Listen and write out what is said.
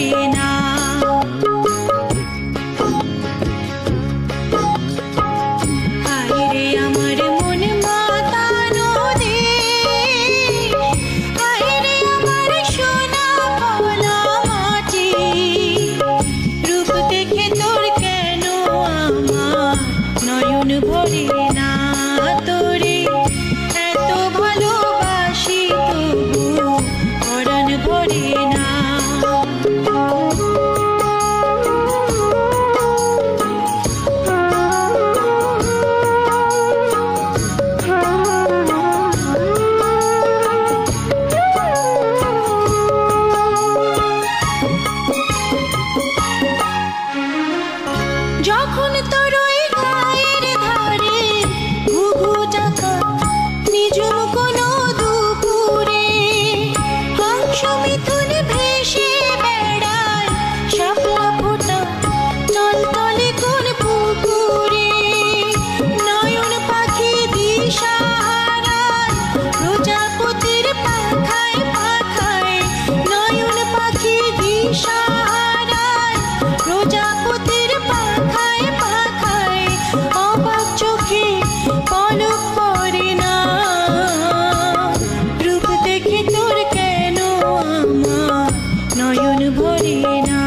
ভরে না। আইরে আমার মন মাতানো দেশ, আইরে আমার সোনা পলা মাটি, রূপ দেখে তোর কেন আমার নয়ন ভরে না। তোরে এত ভালোবাসি তবু পরাণ ভরে না। যখন তোর ওই গায়ের ধারে ঘুঘু ডাকা নিজুম কোনো দুপুরে, হংস মিথুন ভেসে বেড়ায় শাপলা ফোটা টলটলে কোন পুকুরে, নয়ন পাখি দিশা হারায় প্রজাপতির পাখায় পাখায়, নয়ন পাখি দিশা হারায় প্রজাপতির পাখায় পাখায়, অবাক চোখে পলক পড়ে না। রূপ দেখে তোর কেন আমার নয়ন ভরে না।